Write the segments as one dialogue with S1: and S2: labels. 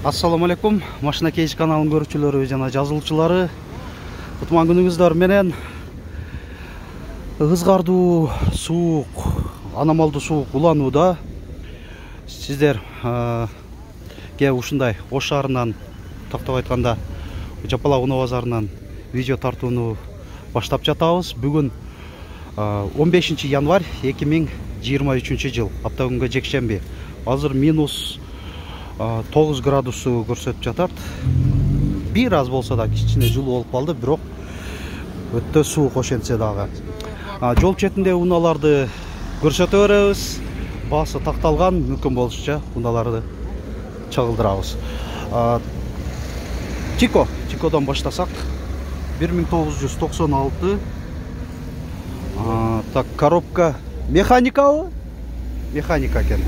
S1: Assalamu alaikum, Машина Кейш каналының көрүүчүлөрү жана жазылуучулары. Кутман күнүңүздөр менен. Ызгардуу, суук, аномалдуу суук уланууда. Сиздер ушундай Ош шаарынан, токтоп айтканда Жапалак Уноо базарынан видео тартууну баштап жатабыз. Бүгүн 15 январь 2023 жыл, апта күнгө жекшемби. Азыр минус 9 градусу көрсөтүп жатат. Бир аз болсо да кичине жылуу болуп калды, бирок өтө суук ошентсе дагы. Жол четинде унааларды көрсөтө беребиз. Баасы такталган, мүмкүн болушунча унааларды чагылдырабыз. Чикодон баштасак. 1996. Так, коробка механикабы? Механика экен.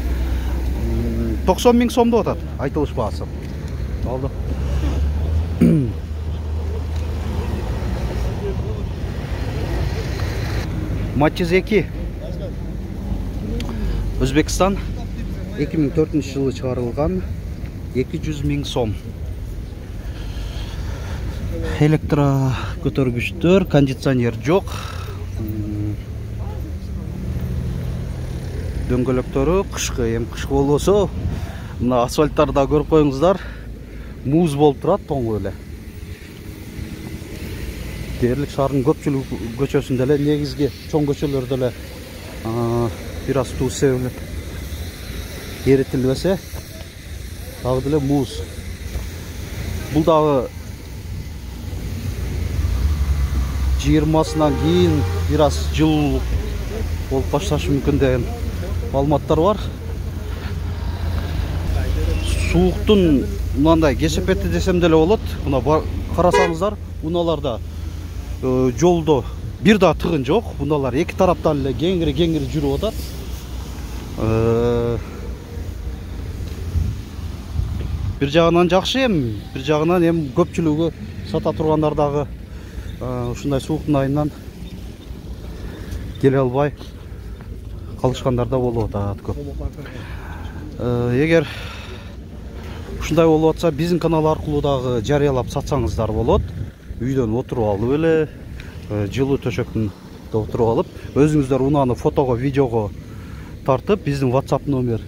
S1: 90 000 сомдо атат, айтылыш баасы. Алды. Матчиз 2. Өзбекстан 2004 жылы чыгарылган, 200 000 сом. Электро көтөргүчтөр, кондиционер жок. Дөңгөлөктөрү кышкы, кышкы болбосо мына асфальттарда көрүп коюңуздар, муз болуп турат тоңго эле. Дээрлик шаардын көпчүлүк көчөсүндө эле, негизги чоң көчөлөрдө эле бир аз туу себелеп эритилбесе, дагы деле муз. Бул дагы 20-сынан кийин бир аз жыл болуп башташы мүмкүн деген маалыматтар бар. Сууктун мындай кесепети десем деле болот. Мына карасаңыздар, унааларда жолдо бир да тыгын жок. Унаалар эки тараптан эле кеңири жүрүп атат. Бир жагынан жакшы, бир жагынан көпчүлүгү сата тургандар дагы ушундай сууктун айынан келе албай калышкандар да болуп атат көп. Эгер ушундай болуп атса, биздин канал аркылуу дагы жарыялап сатсаңыздар болот. Үйдөн отуруп алып эле, жылуу төшөктөн отуруп алып, өзүңүздөр унааны фотого, видеого тартып, биздин WhatsApp номер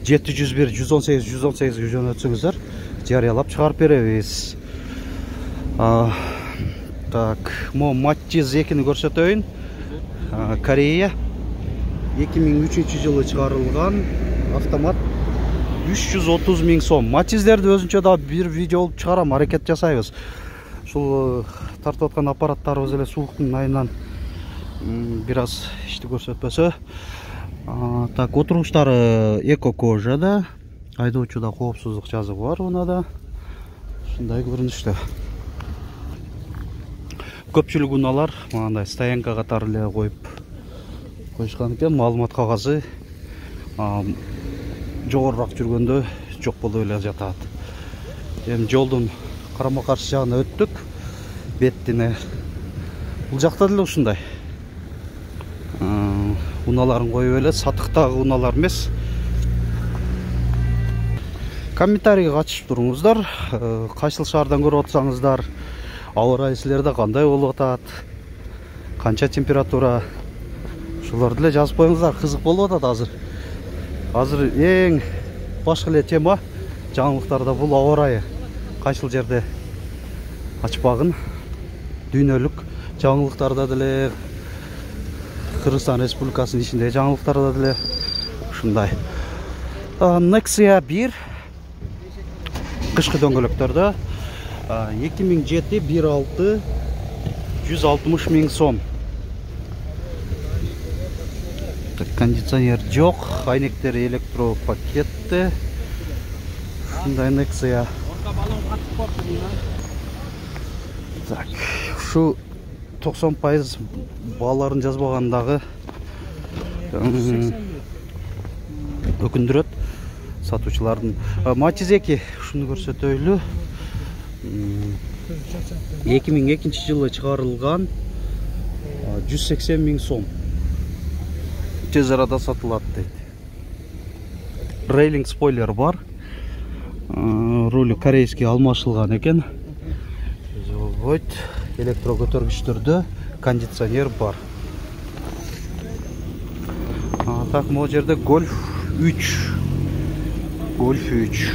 S1: 701 118 118 жөнөтсөңүздөр, жарыялап чыгарып беребиз. Так, Матчиз 2-ни көрсөтөйүн. Корея 2003 жылы чыгарылган автомат, 330 000 сом. Матчиздерди өзүнчө да бир видео алып чыгарам, аракет жасайбыз. Ушул тартып аткан аппараттарыбыз эле сууктун айынан бир аз ишти көрсөтпөсө. Так, отургучтары эко кожада, айдоочуда коопсуздук жазыгы бар унада. Ушундай көрүнүштө. Көпчүлүк унаалар мындай стоянка катары эле коюп коюшкан экен. Маалымат кагазы жогорураак жүргөндө жок болуп эле жатат. Жолдун карама каршы жагына өттүк. Беттине. Бул жакта деле ушундай. Унааларын коюп эле, сатыктагы унаалар эмес. Комментарийге катышып туруңуздар. Кайсыл шаардан көрүп атсаңыздар, аба ырайы силерде кандай болуп атат, канча температура, ушуларды эле жазып коюңуздар. Кызык болуп атат азыр эң башкы эле тема жаңылыктарда бул аба ырайы. Кайсыл жерде ачпагын, дүйнөлүк жаңылыктарда деле, Кыргызстан Республикасынын ичиндеги жаңылыктарда деле ушундай. Nexia 1 кышкы дөңгөлөктөрдө 2007 1.6 160 000 сом. Кондиционер жок, айнектери электропакетте. Ушундай Nexia. Так, ушу 90% бааларын жазбагандагы өкүндүрөт сатуучулардын. Матчиз 2 ушуну көрсөтөйлү. 2002 жылы чыгарылган, 180 000 сом. Тез арада сатылат дейт. Рейлинг спойлер бар. Рулі корейский алмашылған екен. Электро көтергіштірді, кондиционер бар. Так, бұл жерде Golf 3. Golf 3.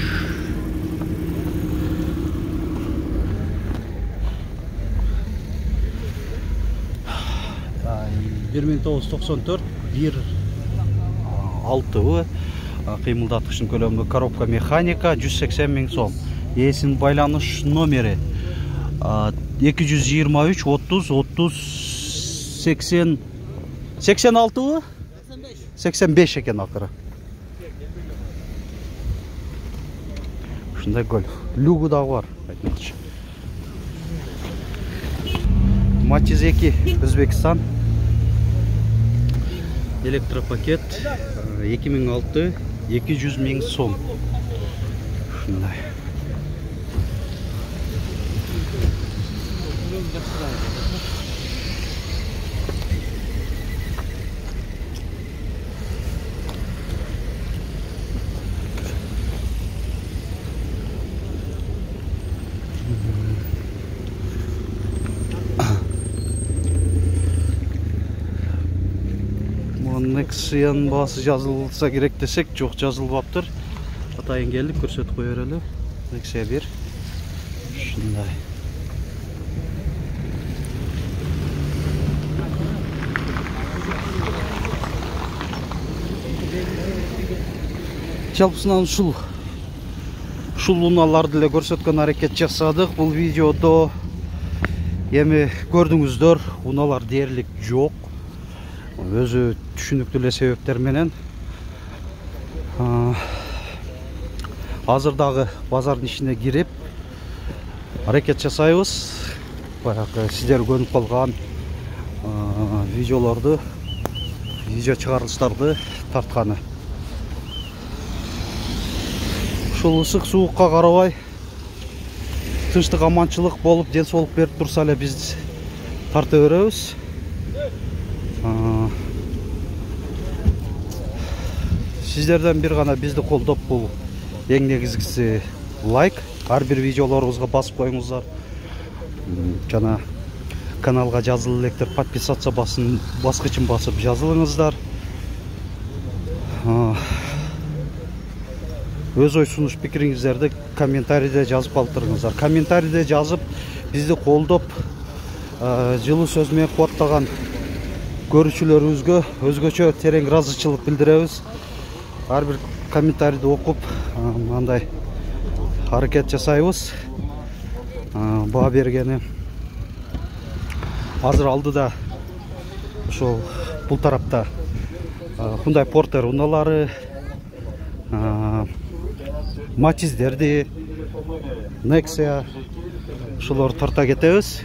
S1: Бір 1994 1.6 қимылдатқышын көлемі коробка механика 180 000 сом. Есін байланыш номері 223 30 30 80 86 85 екен ақыры. Шындай Golf. Люгі да бар. Matiz 2 Өзбекстан. Электропакет 2006 200 000 сом. Шындай. Nexia басы жазылса керек десек, жоқ жазылбаптыр. Атайын келдік, көрсетіп қойыр әлі. Nexia 1. Шындай. Жалпысынан шул луналарды ле көрсеткен әрекет жасадық. Бұл видеода еме көрдіңіздер, луналар дерлік жоқ. Өзі түшініктілі себептер менен азырдағы базардың ішіне кіріп әрекет жасайбыз. Баяғы сіздер көріп қалған видео шығарылыстарды тартқаны. Шул ысық суыққа қарабай тыныштық аманшылық болып денсаулық беріп тұрса әлі біз тарта береміз. Сіздерден бір ғана бізді қолдап, бұл ең негізгісі лайк. Әрбір видеоларыңызға басып қойыңыздар. Жана каналға жазылы лектер подписаться басқычын басып жазылыңыздар. Өз ой сұныш пікіріңіздерді комментарийде жазып қалдырыңыздар. Комментарийде жазып бізді қолдап жылы сөзімен қуаттаған көрушілеріңізге өзгөчө терең разычылық білдіреміз. Әрбір комментарийді оқып, мынандай әрекет жасайбыз. Баға бергені азыр алдыда бұл тарапта Hyundai Porter уналары, Matiz'дерді, Nexia шулар тарта кетеміз.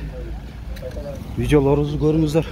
S1: Видеоларыңызды көріңіздер.